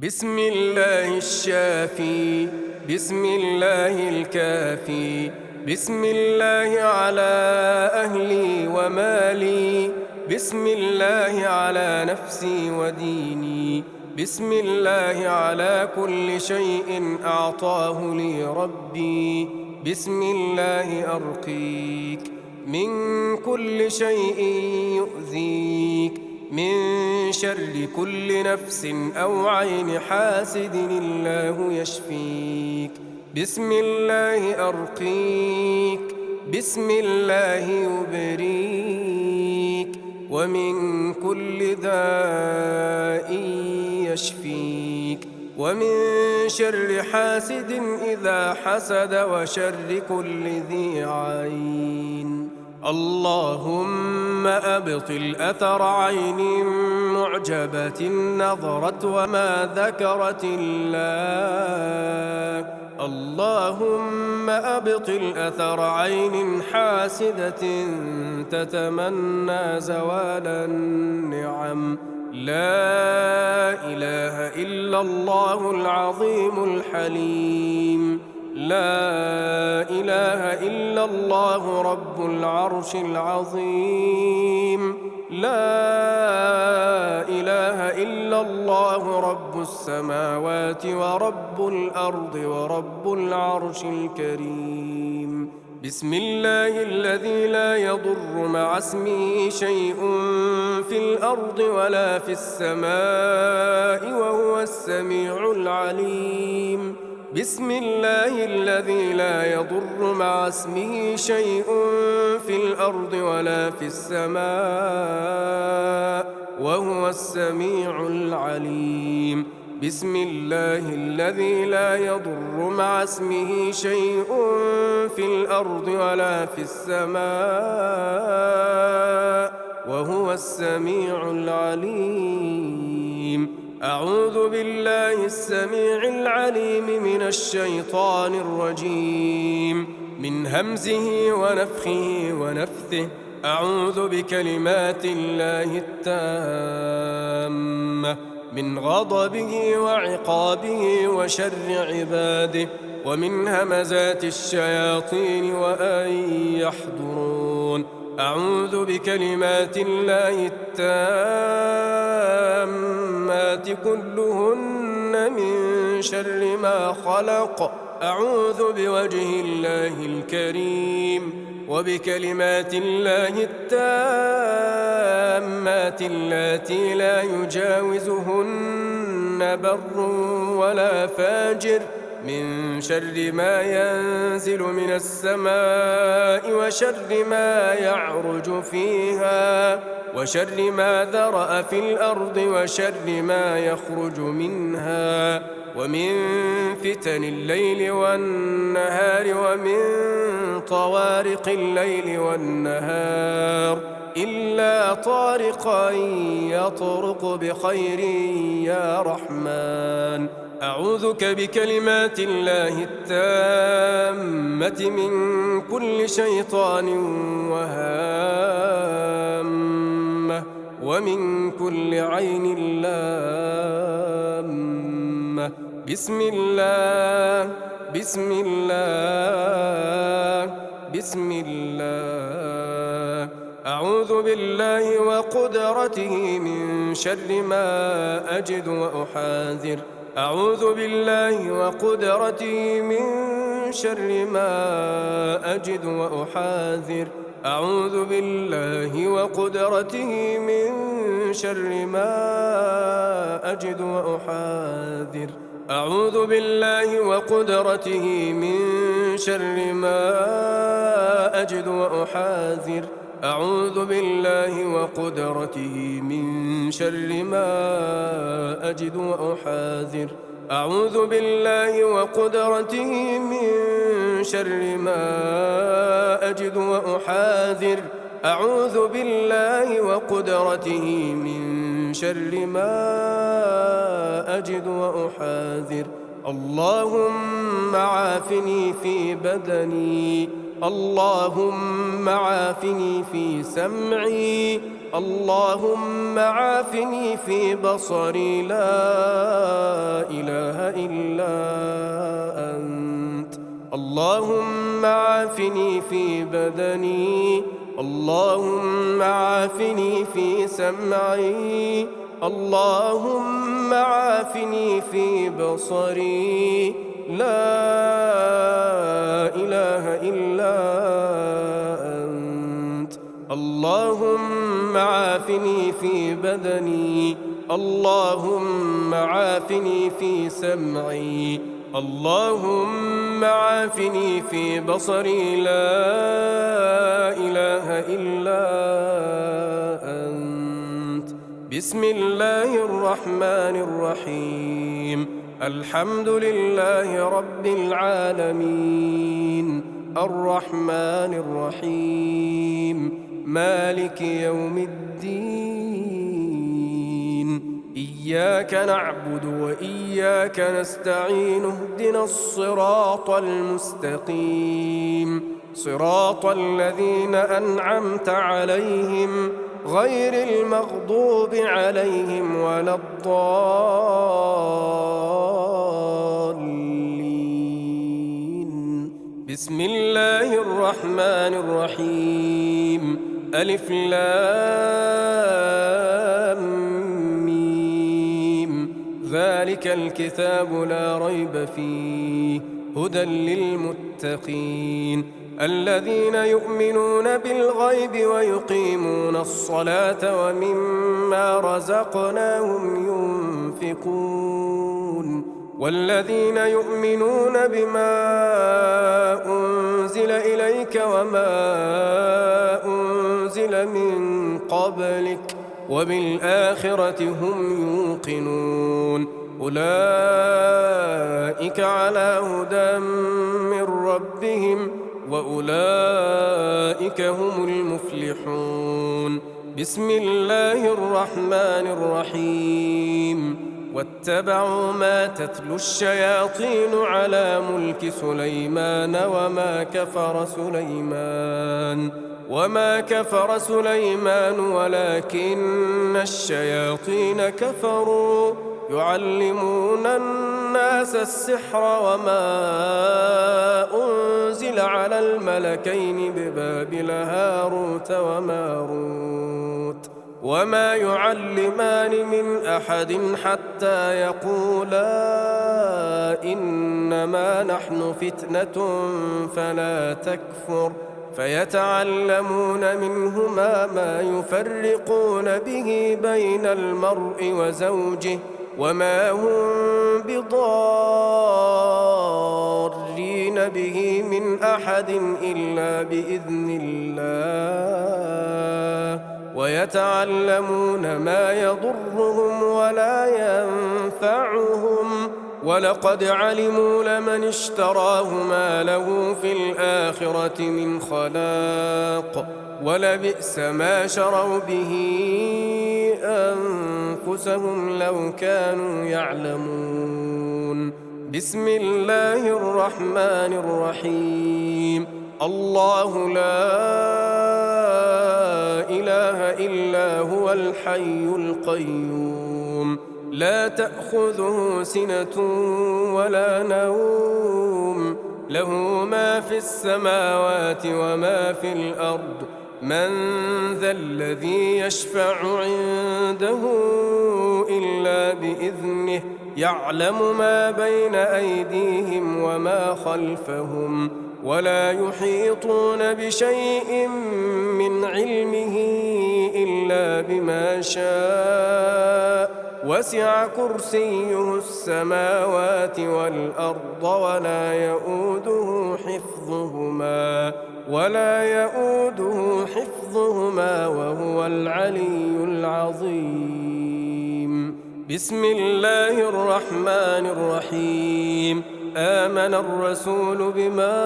بسم الله الشافي، بسم الله الكافي، بسم الله على أهلي ومالي، بسم الله على نفسي وديني، بسم الله على كل شيء أعطاه لي ربي، بسم الله أرقيك من كل شيء يؤذيك، من شر كل نفس أو عين حاسد الله يشفيك، بسم الله أرقيك، بسم الله يبريك، ومن كل داء يشفيك، ومن شر حاسد إذا حسد وشر كل ذي عين. اللهم أبطل أثر عين معجبة نظرت وما ذكرت الله. اللهم أبطل أثر عين حاسدة تتمنى زوال النعم. لا إله إلا الله العظيم الحليم، لا إله إلا الله رب العرش العظيم، لا إله إلا الله رب السماوات ورب الأرض ورب العرش الكريم. بسم الله الذي لا يضر مع اسمه شيء في الأرض ولا في السماء وهو السميع العليم. بسم الله الذي لا يضر مع اسمه شيء في الأرض ولا في السماء وهو السميع العليم. بسم الله الذي لا يضر مع اسمه شيء في الأرض ولا في السماء وهو السميع العليم. أعوذ بالله السميع العليم من الشيطان الرجيم، من همزه ونفخه ونفثه. أعوذ بكلمات الله التامة من غضبه وعقابه وشر عباده ومن همزات الشياطين وأن يحضرون. أعوذ بكلمات الله التامات كلهن من شر ما خلق. أعوذ بوجه الله الكريم وبكلمات الله التامات اللاتي لا يجاوزهن بر ولا فاجر من شر ما ينزل من السماء وشر ما يعرج فيها وشر ما ذرأ في الأرض وشر ما يخرج منها ومن فتن الليل والنهار ومن طوارق الليل والنهار إلا طارقا يطرق بخير يا رحمن. أعوذك بكلمات الله التامة من كل شيطان وهامة ومن كل عين لامة. بسم الله، بسم الله، بسم الله. أعوذ بالله وقدرته من شر ما أجد وأحاذر. أعوذ بالله وقدرته من شر ما أجد وأحاذر. أعوذ بالله وقدرته من شر ما أجد وأحاذر. أعوذ بالله وقدرته من شر ما أجد وأحاذر. أعوذ بالله وقدرته من شر ما أجد وأحاذر. أعوذ بالله وقدرته من شر ما أجد وأحاذر. أعوذ بالله وقدرته من شر ما أجد وأحاذر. اللهم عافني في بدني، اللهم عافني في سمعي، اللهم عافني في بصري، لا عافني في بدني، اللهم عافني في سمعي، اللهم عافني في بصري، لا إله إلا أنت. اللهم عافني في بدني، اللهم عافني في سمعي، اللهم عافني في بصري، لا إله إلا أنت. بسم الله الرحمن الرحيم. الحمد لله رب العالمين، الرحمن الرحيم، مالك يوم الدين. إياك نعبد وإياك نستعين، اهدنا الصراط المستقيم، صراط الذين أنعمت عليهم غير المغضوب عليهم ولا الضالين. بسم الله الرحمن الرحيم. ألف لام ميم. ذلك الكتاب لا ريب فيه، هدى للمتقين الذين يؤمنون بالغيب ويقيمون الصلاة ومما رزقناهم ينفقون، والذين يؤمنون بما أنزل إليك وما أنزل من قبلك وبالآخرة هم يوقنون، أولئك على هدى من ربهم وأولئك هم المفلحون. بسم الله الرحمن الرحيم. واتبعوا ما تتلو الشياطين على ملك سليمان وما كفر سليمان ولكن الشياطين كفروا يعلمون الناس السحر وما أنزل على الملكين ببابل هاروت وماروت وما يعلمان من أحد حتى يقولا إنما نحن فتنة فلا تكفر، فيتعلمون منهما ما يفرقون به بين المرء وزوجه وما هم بضارين به من أحد إلا بإذن الله، ويتعلمون ما يضرهم ولا ينفعهم، ولقد علموا لمن اشتراه ما له في الآخرة من خلاق، ولبئس ما شروا به أنفسهم لو كانوا يعلمون. بسم الله الرحمن الرحيم. الله لا إله إلا هو الحي القيوم، لا تأخذه سنة ولا نوم، له ما في السماوات وما في الأرض، من ذا الذي يشفع عنده إلا بإذنه، يعلم ما بين أيديهم وما خلفهم، ولا يحيطون بشيء من علمه إلا بما شاء، وسع كرسيه السماوات والأرض ولا يؤوده حفظهما وهو العلي العظيم. بسم الله الرحمن الرحيم. آمن الرسول بما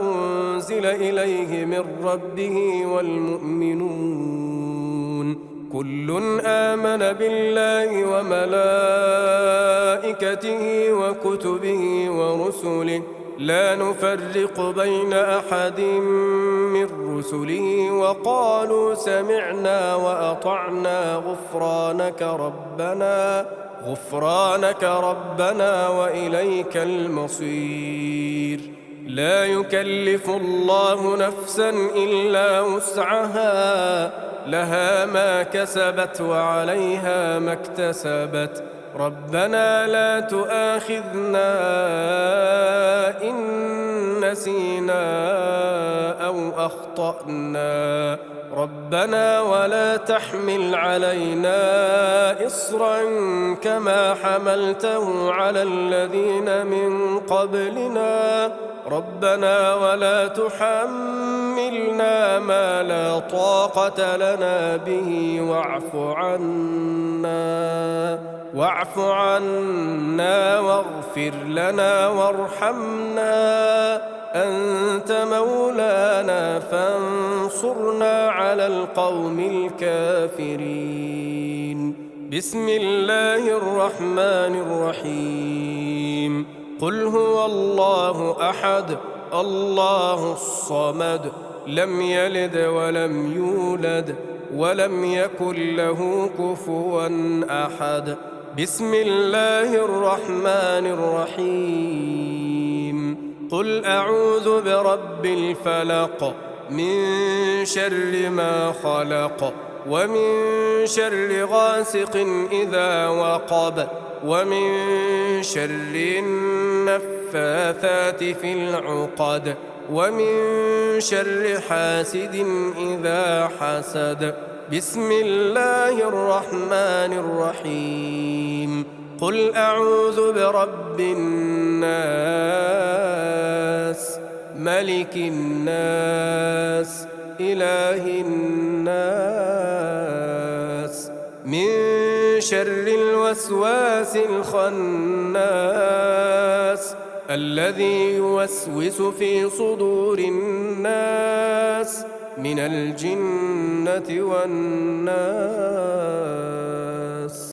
أنزل إليه من ربه والمؤمنون، كل آمن بالله وملائكته وكتبه ورسله، لا نفرق بين أحد من رسله، وقالوا سمعنا وأطعنا غفرانك ربنا وإليك المصير. لا يكلف الله نفسا إلا وسعها، لها ما كسبت وعليها ما اكتسبت. ربنا لا تؤاخذنا إن نسينا أو أخطأنا، ربنا ولا تحمل علينا إصرا كما حملته على الذين من قبلنا، ربنا ولا تحملنا ما لا طاقة لنا به واعف عنا واغفر لنا وارحمنا، أنت مولانا فانصرنا على القوم الكافرين. بسم الله الرحمن الرحيم. قل هو الله أحد الله الصمد، لم يلد ولم يولد ولم يكن له كفوا أحد. بسم الله الرحمن الرحيم. قل أعوذ برب الفلق، من شر ما خلق، ومن شر غاسق إذا وقب، ومن شر النفاثات في العقد، ومن شر حاسد إذا حسد. بسم الله الرحمن الرحيم. قل أعوذ برب الناس، ملك الناس، إله الناس، من شر الوسواس الخناس، الذي يوسوس في صدور الناس من الجنة والناس.